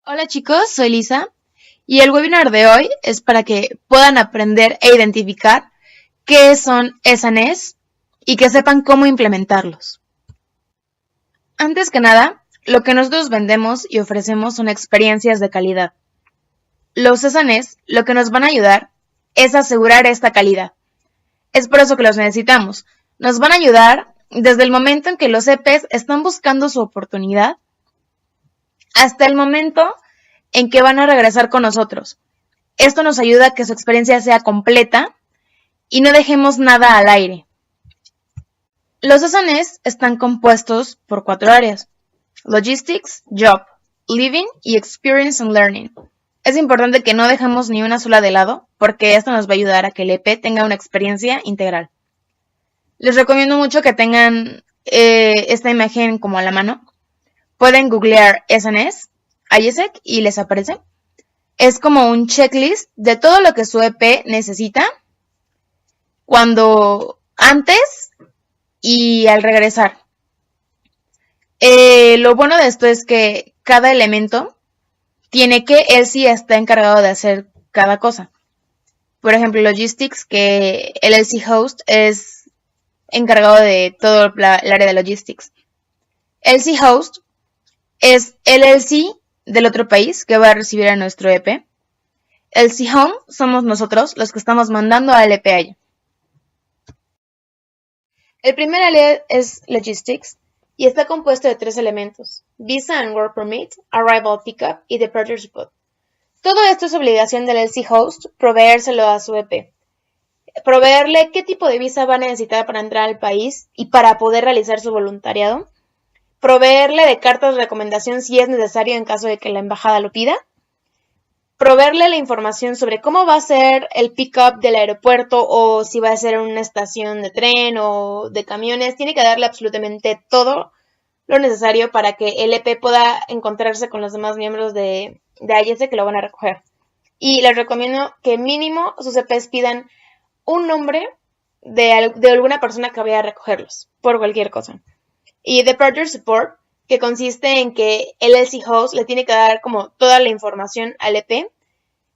Hola chicos, soy Lisa y el webinar de hoy es para que puedan aprender e identificar qué son SNEs y que sepan cómo implementarlos. Antes que nada, lo que nosotros vendemos y ofrecemos son experiencias de calidad. Los SNEs lo que nos van a ayudar es asegurar esta calidad. Es por eso que los necesitamos. Nos van a ayudar desde el momento en que los EPs están buscando su oportunidad hasta el momento en que van a regresar con nosotros. Esto nos ayuda a que su experiencia sea completa y no dejemos nada al aire. Los SNEs están compuestos por 4 áreas: Logistics, Job, Living y Experience and Learning. Es importante que no dejemos ni una sola de lado, porque esto nos va a ayudar a que el EP tenga una experiencia integral. Les recomiendo mucho que tengan esta imagen como a la mano. Pueden googlear SNEs, ISEC, y les aparece. Es como un checklist de todo lo que su EP necesita antes y al regresar. Lo bueno de esto es que cada elemento él sí está encargado de hacer cada cosa. Por ejemplo, Logistics, que el LC Host es encargado de todo el área de Logistics. LC Host es el LC del otro país que va a recibir a nuestro EP. LC Home somos nosotros los que estamos mandando al EP allá. El primer área es Logistics y está compuesto de 3 elementos: Visa and Work Permit, Arrival Pickup y Departure Support. Todo esto es obligación del LC Host proveérselo a su EP. Proveerle qué tipo de visa va a necesitar para entrar al país y para poder realizar su voluntariado. Proveerle de cartas de recomendación si es necesario en caso de que la embajada lo pida. Proveerle la información sobre cómo va a ser el pick-up del aeropuerto o si va a ser en una estación de tren o de camiones. Tiene que darle absolutamente todo lo necesario para que el EP pueda encontrarse con los demás miembros de ISEC que lo van a recoger. Y les recomiendo que mínimo sus EPs pidan un nombre de alguna persona que vaya a recogerlos, por cualquier cosa. Y Departure Support, que consiste en que el LC Host le tiene que dar como toda la información al EP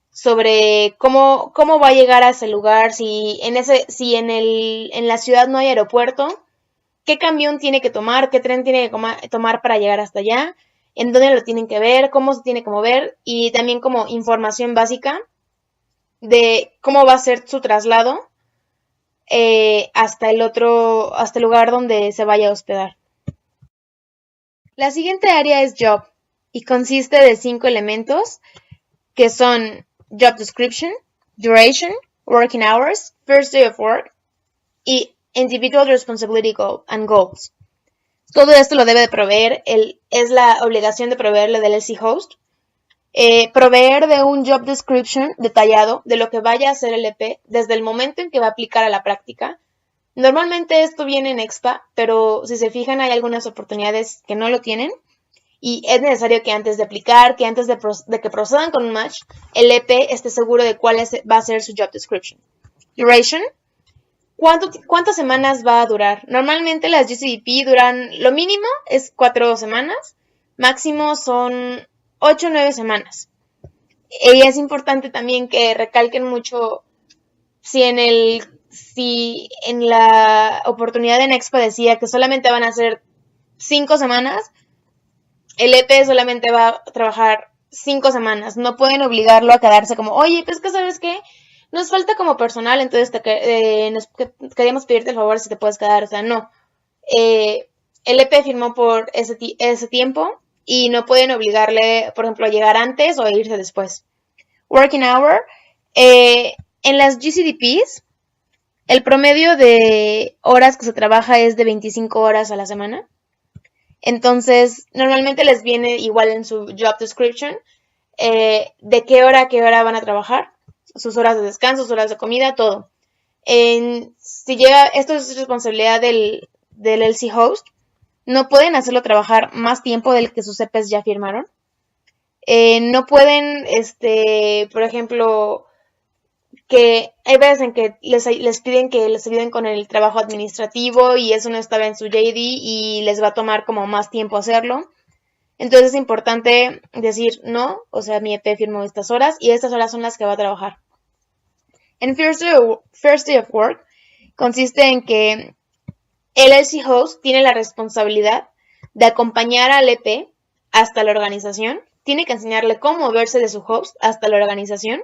sobre cómo va a llegar a ese lugar, si en la ciudad no hay aeropuerto, qué camión tiene que tomar, qué tren tiene que tomar para llegar hasta allá, en dónde lo tienen que ver, cómo se tiene que mover, y también como información básica de cómo va a ser su traslado hasta el lugar donde se vaya a hospedar. La siguiente área es Job y consiste de 5 elementos que son Job Description, Duration, Working Hours, First Day of Work y Individual Responsibility and Goals. Todo esto lo debe de proveer, es la obligación de proveerle del LC Host. Proveer de un Job Description detallado de lo que vaya a hacer el EP desde el momento en que va a aplicar a la práctica. Normalmente esto viene en EXPA, pero si se fijan hay algunas oportunidades que no lo tienen y es necesario que antes de aplicar, que antes de que procedan con un match, el EP esté seguro de cuál va a ser su Job Description. Duration. ¿Cuántas semanas va a durar? Normalmente las GCDP duran, lo mínimo es 4 semanas, máximo son 8 o 9 semanas. Y es importante también que recalquen mucho si en la oportunidad de Expa decía que solamente van a ser 5 semamas, el EP solamente va a trabajar 5 semanas. No pueden obligarlo a quedarse como, oye, pues que sabes qué, nos falta como personal, entonces queríamos pedirte el favor si te puedes quedar. O sea, no. El EP firmó por ese tiempo y no pueden obligarle, por ejemplo, a llegar antes o a irse después. Working hour. En las GCDPs, el promedio de horas que se trabaja es de 25 horas a la semana. Entonces, normalmente les viene igual en su job description de qué hora a qué hora van a trabajar, sus horas de descanso, sus horas de comida, todo. Esto es responsabilidad del LC Host. No pueden hacerlo trabajar más tiempo del que sus EPs ya firmaron. No pueden, por ejemplo, que hay veces en que les piden que les ayuden con el trabajo administrativo y eso no estaba en su JD y les va a tomar como más tiempo hacerlo. Entonces es importante decir no, o sea, mi EP firmó estas horas y estas horas son las que va a trabajar. En First Day of Work consiste en que el LC Host tiene la responsabilidad de acompañar al EP hasta la organización, tiene que enseñarle cómo moverse de su host hasta la organización,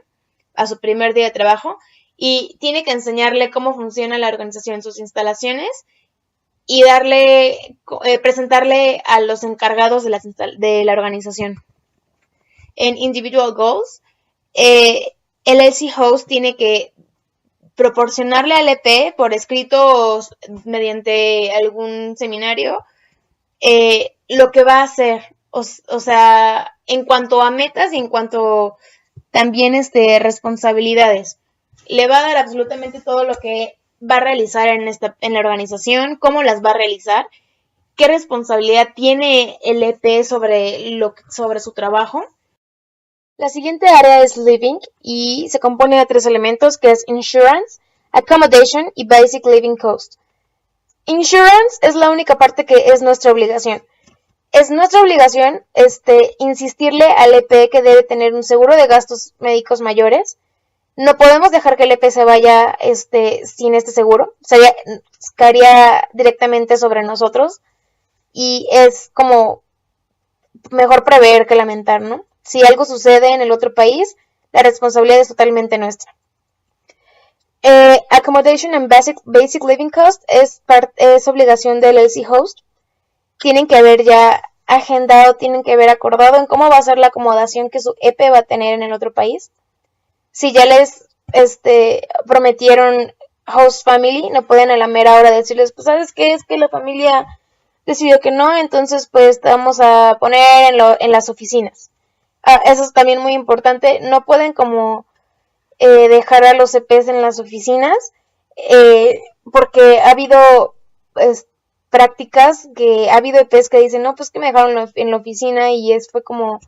a su primer día de trabajo, y tiene que enseñarle cómo funciona la organización, sus instalaciones, y presentarle a los encargados de la organización. En Individual Goals, el LC Host tiene que proporcionarle al EP por escrito mediante algún seminario lo que va a hacer, o sea, en cuanto a metas y en cuanto también responsabilidades. Le va a dar absolutamente todo lo que va a realizar en la organización, cómo las va a realizar, qué responsabilidad tiene el EP sobre su trabajo. La siguiente área es Living y se compone de 3 elementos que es Insurance, Accommodation y Basic Living Cost. Insurance es la única parte que es nuestra obligación. Es nuestra obligación insistirle al EP que debe tener un seguro de gastos médicos mayores. No podemos dejar que el EP se vaya sin este seguro. Caería directamente sobre nosotros. Y es como mejor prever que lamentar, ¿no? Si algo sucede en el otro país, la responsabilidad es totalmente nuestra. Accommodation and Basic Living Cost es obligación del LC Host. Tienen que haber ya agendado, tienen que haber acordado en cómo va a ser la acomodación que su EP va a tener en el otro país. Si ya les prometieron host family, no pueden a la mera hora decirles, pues ¿sabes qué? Es que la familia decidió que no, entonces pues te vamos a poner en las oficinas. Eso es también muy importante, no pueden como dejar a los EPs en las oficinas, porque ha habido prácticas que ha habido EPs que dicen, no, pues que me dejaron en la oficina y fue como,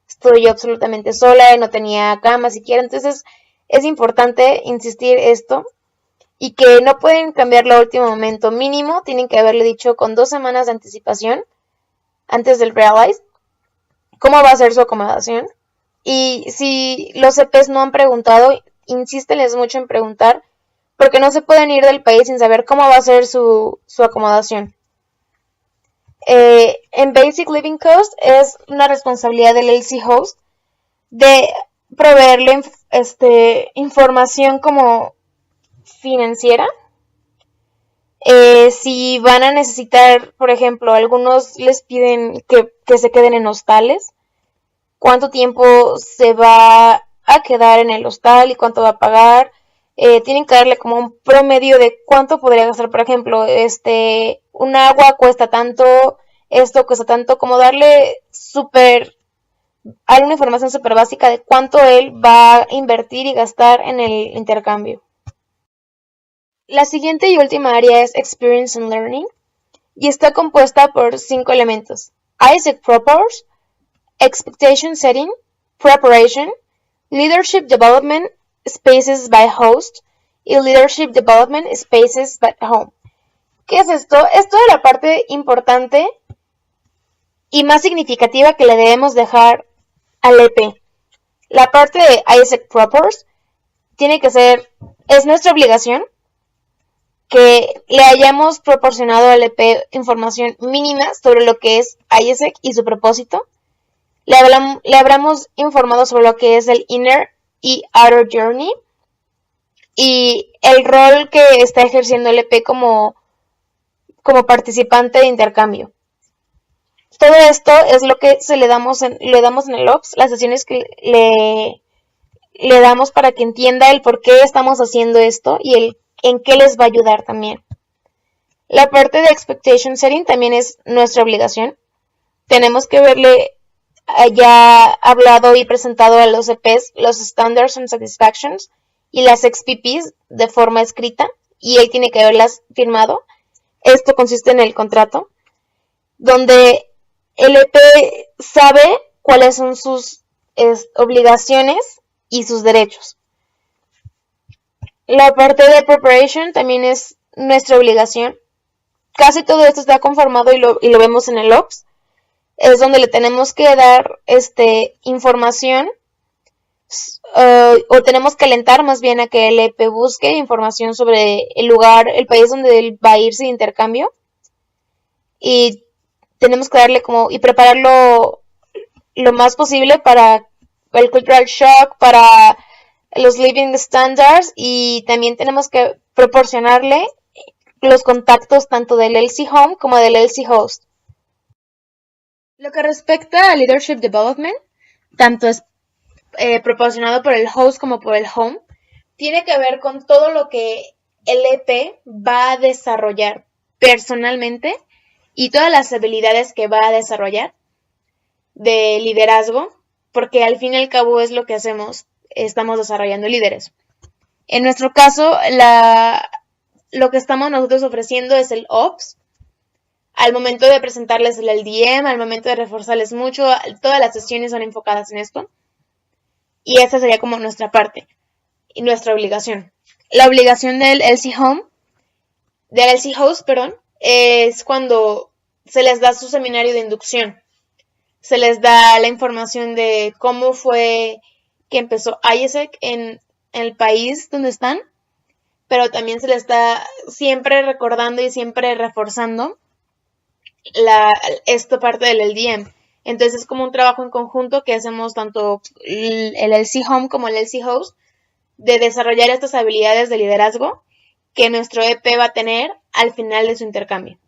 estoy yo absolutamente sola y no tenía cama siquiera, entonces es importante insistir esto y que no pueden cambiarlo a último momento mínimo, tienen que haberle dicho con 2 semanas de anticipación antes del realize cómo va a ser su acomodación. Y si los EPs no han preguntado, insísteles mucho en preguntar, porque no se pueden ir del país sin saber cómo va a ser su acomodación. En Basic Living Cost es una responsabilidad del LC Host de proveerle información como financiera. Si van a necesitar, por ejemplo, algunos les piden que se queden en hostales, cuánto tiempo se va a quedar en el hostal y cuánto va a pagar. Tienen que darle como un promedio de cuánto podría gastar, por ejemplo, un agua cuesta tanto, esto cuesta tanto, como darle alguna información súper básica de cuánto él va a invertir y gastar en el intercambio. La siguiente y última área es Experience and Learning y está compuesta por 5 elementos: ISAC Propose, Expectation Setting, Preparation, Leadership Development, Spaces by Host y Leadership Development, Spaces by Home. ¿Qué es esto? Esto es la parte importante y más significativa que le debemos dejar al EP. La parte de ISAC Propose tiene que ser, es nuestra obligación que le hayamos proporcionado al EP información mínima sobre lo que es ISAC y su propósito. Le habremos informado sobre lo que es el Inner y Outer Journey y el rol que está ejerciendo el EP como participante de intercambio. Todo esto es lo que le damos en el OPS, las sesiones que le damos para que entienda el por qué estamos haciendo esto y en qué les va a ayudar también. La parte de Expectation Setting también es nuestra obligación. Tenemos que verle ya hablado y presentado a los EPs los Standards and Satisfactions y las XPPs de forma escrita y él tiene que haberlas firmado. Esto consiste en el contrato, donde el EP sabe cuáles son sus obligaciones y sus derechos. La parte de Preparation también es nuestra obligación. Casi todo esto está conformado y lo vemos en el OPS. es donde le tenemos que dar información o tenemos que alentar más bien a que el EP busque información sobre el lugar, el país donde él va a irse de intercambio y tenemos que darle como y prepararlo lo más posible para el cultural shock, para los living standards y también tenemos que proporcionarle los contactos tanto del LC Home como del LC Host. Lo que respecta a Leadership Development, tanto es proporcionado por el host como por el home, tiene que ver con todo lo que el EP va a desarrollar personalmente y todas las habilidades que va a desarrollar de liderazgo, porque al fin y al cabo es lo que hacemos, estamos desarrollando líderes. En nuestro caso, lo que estamos nosotros ofreciendo es el Ops. Al momento de presentarles el LDM, al momento de reforzarles mucho, todas las sesiones son enfocadas en esto. Y esa sería como nuestra parte y nuestra obligación. La obligación del LC Home, del LC Host, perdón, es cuando se les da su seminario de inducción. Se les da la información de cómo fue que empezó ISEC en el país donde están, pero también se les está siempre recordando y siempre reforzando esta parte del LDM. Entonces es como un trabajo en conjunto que hacemos tanto el LC Home como el LC Host de desarrollar estas habilidades de liderazgo que nuestro EP va a tener al final de su intercambio.